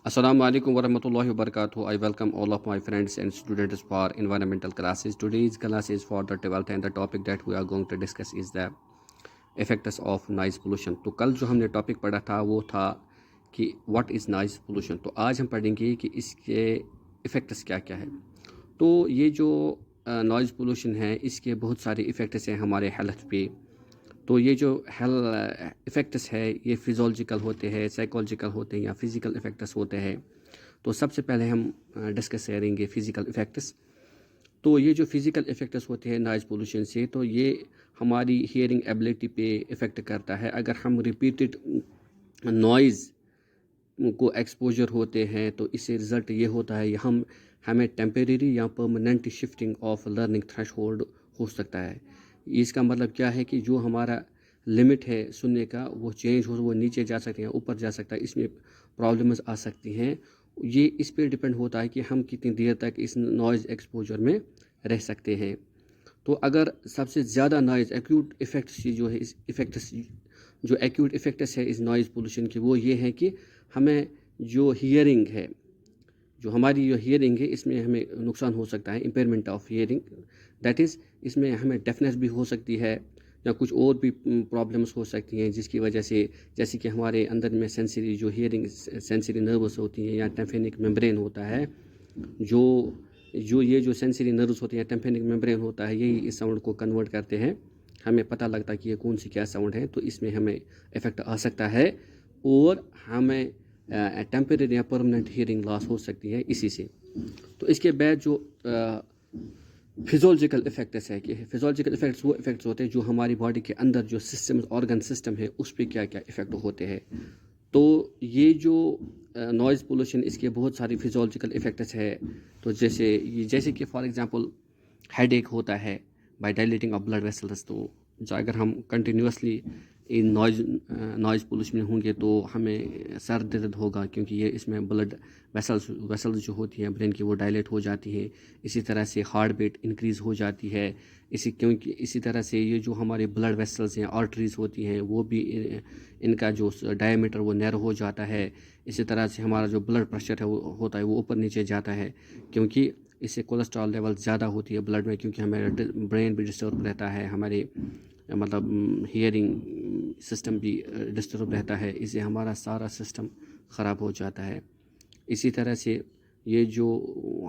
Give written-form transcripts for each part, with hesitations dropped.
Assalamu alaikum warahmatullahi wabarakatuh. I welcome all of my friends and students for environmental classes. Today's class is for the 12th and the topic that we are going to discuss is the effects of noise pollution. तो कल जो हमने topic पढ़ा था वो था कि what is noise pollution. तो आज हम पढ़ेंगे कि इसके इफ़ेक्ट्स क्या क्या है। तो ये जो नॉइज़ पोल्यूशन है इसके बहुत सारे इफ़ेक्ट्स हैं हमारे हेल्थ पे। तो ये जो इफ़ेक्ट्स है ये फिज़ोलॉजिकल होते हैं, साइकोलॉजिकल होते हैं या फिज़िकल इफ़ेक्ट्स होते हैं। तो सबसे पहले हम डिस्कस करेंगे फ़िज़िकल इफ़ेक्ट्स। तो ये जो फिज़िकल इफ़ेक्ट्स होते हैं नॉइज़ पोल्यूशन से, तो ये हमारी हियरिंग एबिलिटी पे इफ़ेक्ट करता है। अगर हम रिपीटेड नॉइज़ को एक्सपोजर होते हैं तो इससे रिज़ल्ट ये होता है हमें टेम्परेरी या permanent shifting of learning threshold हो सकता है। इसका मतलब क्या है कि जो हमारा लिमिट है सुनने का वो चेंज हो, वो नीचे जा सकते हैं, ऊपर जा सकता है, इसमें प्रॉब्लम्स आ सकती हैं। ये इस पर डिपेंड होता है कि हम कितनी देर तक इस नॉइज़ एक्सपोजर में रह सकते हैं। तो अगर सबसे ज़्यादा नॉइज़ एक्यूट इफ़ेक्ट्स जो है, इस इफ़ेक्ट्स जो एक्यूट इफ़ेक्ट्स है इस नॉइज़ पोल्यूशन की, वो ये है कि हमें जो हियरिंग है, जो हमारी जो हियरिंग है इसमें हमें नुकसान हो सकता है, impairment of hearing. That is इसमें हमें डेफनेस भी हो सकती है या कुछ और भी प्रॉब्लम्स हो सकती हैं जिसकी वजह से, जैसे कि हमारे अंदर में सेंसरी जो हियरिंग सेंसरी नर्व्स होती हैं या टेम्पेनिक मेम्ब्रेन होता है, जो ये जो सेंसरी नर्व्स होते हैं, टेम्पेनिक मेम्ब्रेन होता है, यही इस साउंड को कन्वर्ट करते हैं। हमें पता लगता है कि ये कौन सी क्या साउंड है, तो इसमें हमें इफ़ेक्ट आ सकता है और हमें टेम्परेरी या परमानेंट हियरिंग लॉस हो सकती है इसी से। तो इसके बाद जो फिज़ोलॉजिकल इफ़ेक्ट्स है कि फिज़ोलॉजिकल इफ़ेक्ट्स वो इफ़ेक्ट्स होते हैं जो हमारी बॉडी के अंदर जो सिस्टम ऑर्गन सिस्टम है उस पर क्या क्या इफ़ेक्ट होते हैं। तो ये जो नॉइज़ पोल्यूशन इसके बहुत सारे फिज़ोलॉजिकल इफ़ेक्ट्स है। तो जैसे कि फॉर एग्जांपल हेडेक होता है by dilating of blood vessels. तो जो अगर हम कंटिन्यूसली इन नॉइज़ पोल्यूशन में होंगे तो हमें सर दर्द होगा, क्योंकि ये इसमें ब्लड वेसल्स जो होती हैं ब्रेन की वो डायलेट हो जाती है। इसी तरह से हार्ट बीट इंक्रीज़ हो जाती है। क्योंकि इसी तरह से ये जो हमारे ब्लड वेसल्स हैं, आर्टरीज होती हैं, वो भी इनका जो डायमीटर वो नैरो हो जाता है। इसी तरह से हमारा जो ब्लड प्रेशर है वो होता है वो ऊपर नीचे जाता है, क्योंकि इससे कोलेस्ट्रॉल लेवल ज़्यादा होती है ब्लड में, क्योंकि हमारा ब्रेन भी डिस्टर्ब रहता है, हमारे मतलब हियरिंग सिस्टम भी डिस्टर्ब रहता है, इससे हमारा सारा सिस्टम ख़राब हो जाता है। इसी तरह से ये जो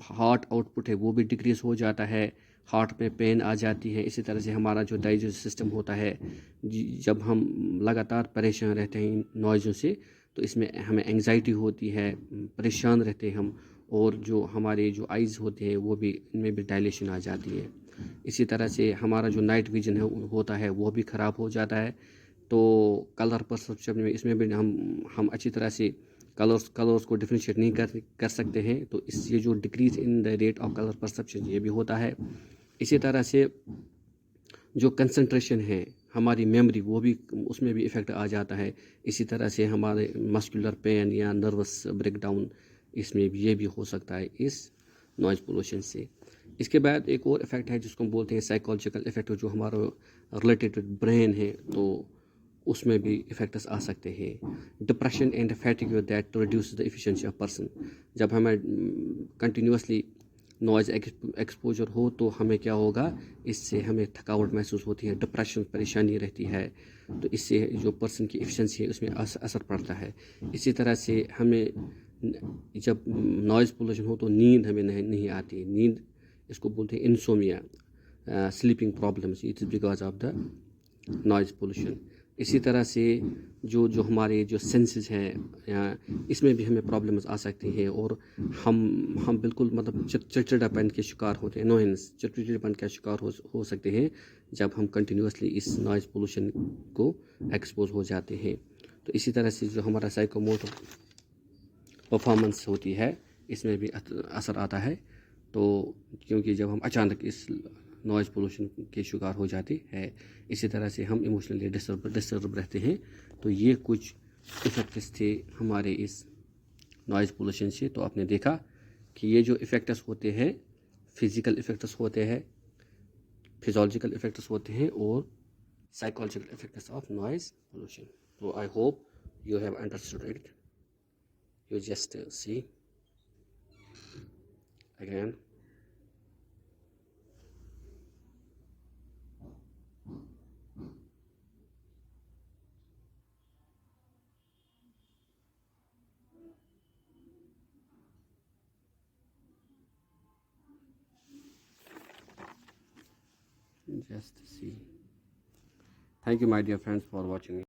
हार्ट आउटपुट है वो भी डिक्रीज़ हो जाता है, हार्ट में पेन आ जाती है। इसी तरह से हमारा जो डाइजेस्ट सिस्टम होता है, जब हम लगातार परेशान रहते हैं इन नॉइज़ों से, तो इसमें हमें एंग्जाइटी होती है, परेशान रहते हैं हम, और जो हमारे जो आइज़ होते हैं वो भी, इनमें भी डायलेशन आ जाती है। इसी तरह से हमारा जो नाइट विजन है होता है वो भी ख़राब हो जाता है। तो कलर परसेप्शन में, इसमें भी हम अच्छी तरह से कलर्स को डिफ्रेंशिएट नहीं कर सकते हैं। तो इस ये जो decrease in the rate of colour perception ये भी होता है। इसी तरह से जो कंसंट्रेशन है, हमारी मेमोरी, वो भी, उसमें भी इफ़ेक्ट आ जाता है। इसी तरह से हमारे मस्कुलर पेन या नर्वस ब्रेकडाउन, इसमें भी ये भी हो सकता है इस नॉइज़ पोल्यूशन से। इसके बाद एक और इफ़ेक्ट है जिसको हम बोलते हैं साइकोलॉजिकल इफ़ेक्ट, जो हमारा रिलेटेड ब्रेन है, तो उसमें भी इफ़ेक्ट्स आ सकते हैं। Depression and fatigue that reduce the efficiency of person. जब हमें कंटिन्यूसली नॉइज़ एक्सपोजर हो तो हमें क्या होगा, इससे हमें थकावट महसूस होती है, डिप्रेशन परेशानी रहती है, तो इससे जो पर्सन की एफिशिएंसी है उसमें असर पड़ता है। इसी तरह से हमें जब नॉइज़ पोल्यूशन हो तो नींद हमें नहीं आती। नींद, इसको बोलते हैं insomnia, sleeping problems, it is because of the noise pollution. इसी तरह से जो हमारे जो सेंसेस हैं, इसमें भी हमें प्रॉब्लम्स आ सकती हैं, और हम बिल्कुल मतलब चिड़चिड़ापन के शिकार होते हैं, अनोयंस, चिड़चिड़ापन का शिकार हो सकते हैं जब हम कंटिन्यूसली इस नॉइज़ पोल्यूशन को एक्सपोज हो जाते हैं। तो इसी तरह से जो हमारा साइकोमोटर परफॉर्मेंस होती है, इसमें भी असर आता है। तो क्योंकि जब हम अचानक इस नॉइज़ पोल्यूशन के शिकार हो जाते हैं, इसी तरह से हम इमोशनली डिस्टर्ब रहते हैं। तो ये कुछ इफ़ेक्ट्स थे हमारे इस नॉइज़ पोल्यूशन से। तो आपने देखा कि ये जो इफ़ेक्ट्स होते हैं, फिज़िकल इफ़ेक्ट्स होते हैं, फिज़ोलॉजिकल इफ़ेक्ट्स होते हैं, और psychological effects of noise pollution. तो I hope you have understood it. You just see again. Just see. Thank you, my dear friends, for watching.